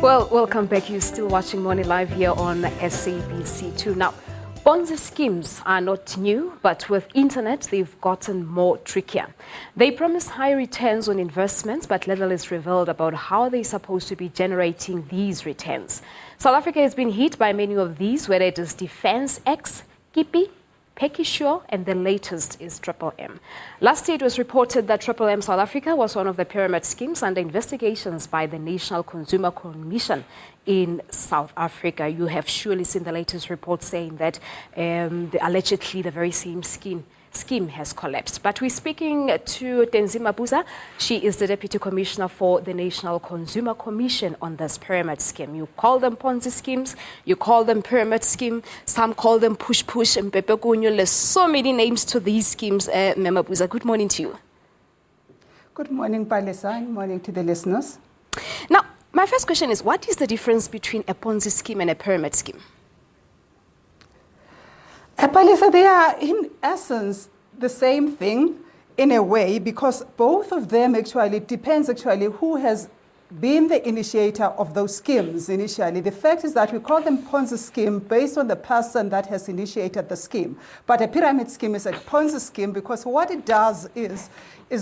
Well, welcome back. You're still watching Morning Live here on SABC2. Now, Ponzi schemes are not new, but with internet, they've gotten more trickier. They promise high returns on investments, but little is revealed about how they're supposed to be generating these returns. South Africa has been hit by many of these, whether it is Defense X, KIPI, PECUSURE, and the latest is M. Last year, it was reported that M South Africa was one of the pyramid schemes under investigations by the National Consumer Commission in South Africa. You have surely seen the latest report saying that allegedly the very same scheme has collapsed. But we're speaking to Thezi Mabuza. She is the Deputy Commissioner for the National Consumer Commission on this pyramid scheme. You call them Ponzi schemes, you call them pyramid scheme, some call them push and pepekunyo. There's so many names to these schemes. Mabuza, good morning to you. Good morning, Palesa. Good morning to the listeners. Now, my first question is, what is the difference between a Ponzi scheme and a pyramid scheme? Palesa, they are in essence the same thing in a way, because both of them actually depends who has been the initiator of those schemes initially. The fact is that we call them Ponzi scheme based on the person that has initiated the scheme. But a pyramid scheme is a Ponzi scheme because what it does is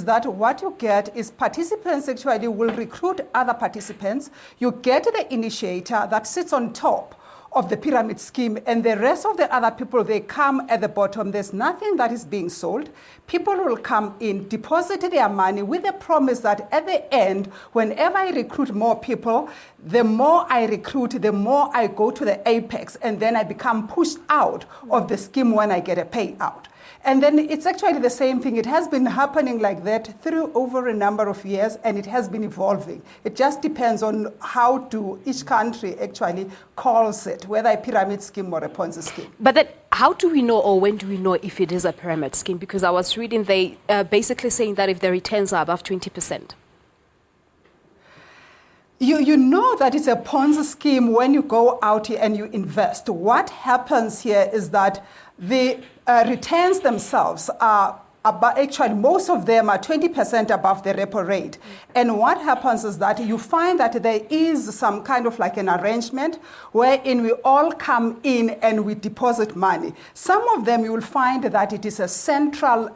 that what you get is participants actually will recruit other participants. You get the initiator that sits on top of the pyramid scheme, and the rest of the other people, they come at the bottom. There's nothing that is being sold. People will come in, deposit their money with the promise that at the end, whenever I recruit more people, the more I recruit, the more I go to the apex, and then I become pushed out of the scheme when I get a payout. And then it's actually the same thing. It has been happening like that through over a number of years, and it has been evolving. It just depends on how to each country actually calls it, whether a pyramid scheme or a Ponzi scheme. But then how do we know, or when do we know if it is a pyramid scheme? Because I was reading they basically saying that if the returns are above 20%. You know that it's a Ponzi scheme when you go out here and you invest. What happens here is that the returns themselves are actually, most of them are 20% above the repo rate. And what happens is that you find that there is some kind of like an arrangement wherein we all come in and we deposit money. Some of them you will find that it is a central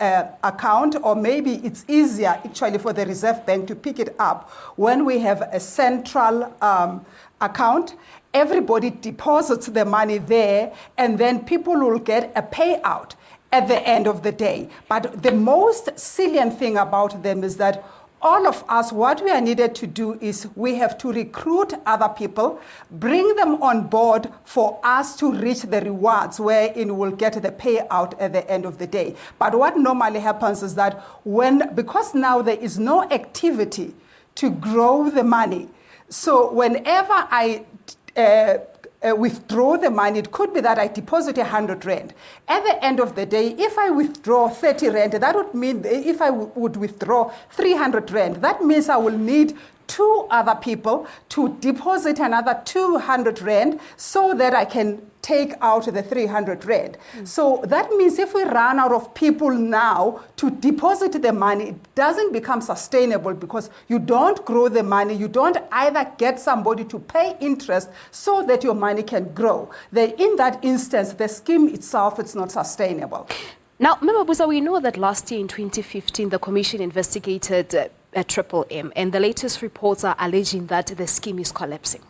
account, or maybe it's easier actually for the Reserve Bank to pick it up when we have a central account. Everybody deposits the money there, and then people will get a payout at the end of the day. But the most salient thing about them is that all of us, what we are needed to do is we have to recruit other people, bring them on board for us to reach the rewards wherein we'll get the payout at the end of the day. But what normally happens is that because now there is no activity to grow the money, so whenever I withdraw the money, it could be that I deposit 100 rand. At the end of the day, if I withdraw 30 rand, that would mean if I would withdraw 300 rand, that means I will need two other people to deposit another 200 rand so that I can take out the 300 rand. So that means if we run out of people now to deposit the money, it doesn't become sustainable because you don't grow the money. You don't either get somebody to pay interest so that your money can grow. In that instance, the scheme itself, it's not sustainable. Now, Mabuza, we know that last year in 2015, the Commission investigated M, and the latest reports are alleging that the scheme is collapsing.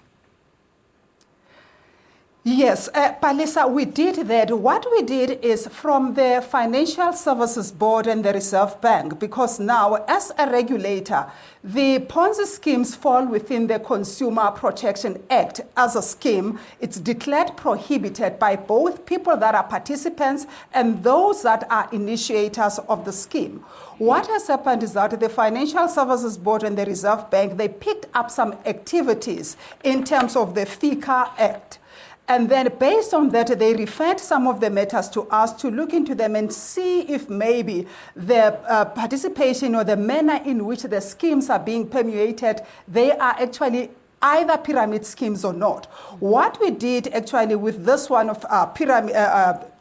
Yes, Palesa, we did that. What we did is from the Financial Services Board and the Reserve Bank, because now as a regulator, the Ponzi schemes fall within the Consumer Protection Act as a scheme. It's declared prohibited by both people that are participants and those that are initiators of the scheme. What has happened is that the Financial Services Board and the Reserve Bank, they picked up some activities in terms of the FICA Act. And then based on that, they referred some of the matters to us to look into them and see if maybe the participation or the manner in which the schemes are being permeated, they are actually either pyramid schemes or not. What we did actually with this one of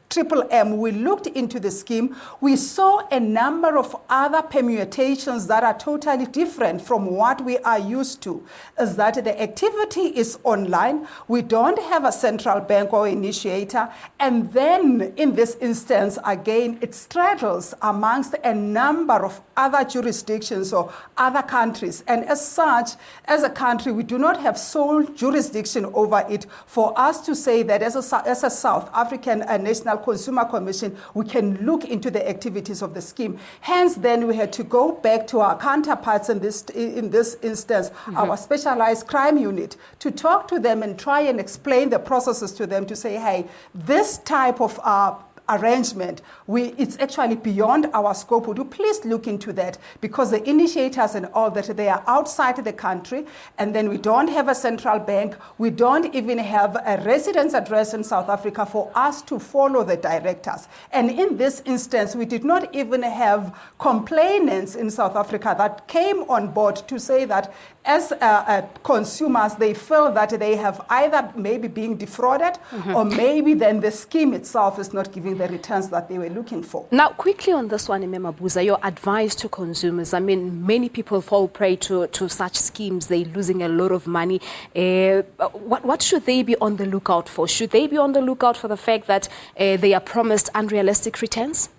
Triple M, we looked into the scheme, we saw a number of other permutations that are totally different from what we are used to. Is that the activity is online, we don't have a central bank or initiator, and then in this instance, again, it straddles amongst a number of other jurisdictions or other countries. And as such, as a country, we do not have sole jurisdiction over it for us to say that as a South African National Consumer Commission, we can look into the activities of the scheme. Hence, then we had to go back to our counterparts in this instance, our specialized crime unit, to talk to them and try and explain the processes to them to say, hey, this type of arrangement, it's actually beyond our scope. Would you please look into that? Because the initiators and all that, they are outside the country, and then we don't have a central bank. We don't even have a residence address in South Africa for us to follow the directors. And in this instance, we did not even have complainants in South Africa that came on board to say that as consumers, they feel that they have either maybe being defrauded or maybe then the scheme itself is not giving the returns that they were looking for. Now, quickly on this one, M Mabuza, your advice to consumers. I mean, many people fall prey to such schemes. They're losing a lot of money. What should they be on the lookout for? Should they be on the lookout for the fact that they are promised unrealistic returns?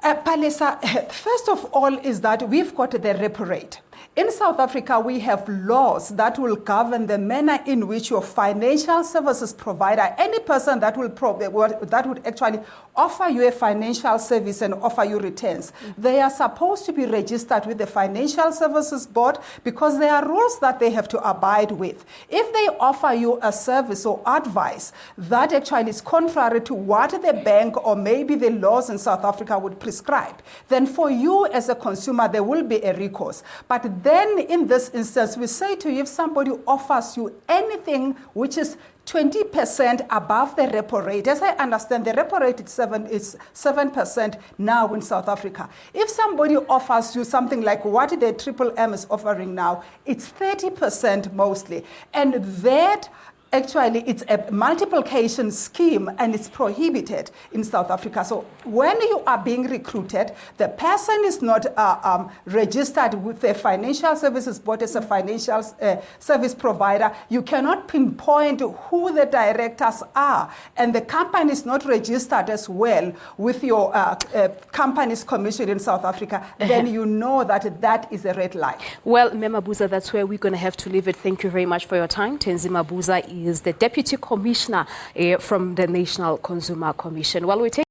Palesa, first of all is that we've got the repo rate. In South Africa, we have laws that will govern the manner in which your financial services provider, any person that would actually offer you a financial service and offer you returns, they are supposed to be registered with the Financial Services Board because there are rules that they have to abide with. If they offer you a service or advice that actually is contrary to what the bank or maybe the laws in South Africa would prescribe, then for you as a consumer, there will be a recourse. But then in this instance, we say to you, if somebody offers you anything which is 20% above the repo rate, as I understand, the repo rate is 7% now in South Africa. If somebody offers you something like what the Triple M is offering now, it's 30% mostly. And that actually, it's a multiplication scheme and it's prohibited in South Africa. So when you are being recruited, the person is not registered with the Financial Services Board as a financial service provider. You cannot pinpoint who the directors are. And the company is not registered as well with your company's commission in South Africa. Then you know that that is a red line. Well, M Mabuza, that's where we're going to have to leave it. Thank you very much for your time. Thezi Mabuza is the Deputy Commissioner from the National Consumer Commission. While we take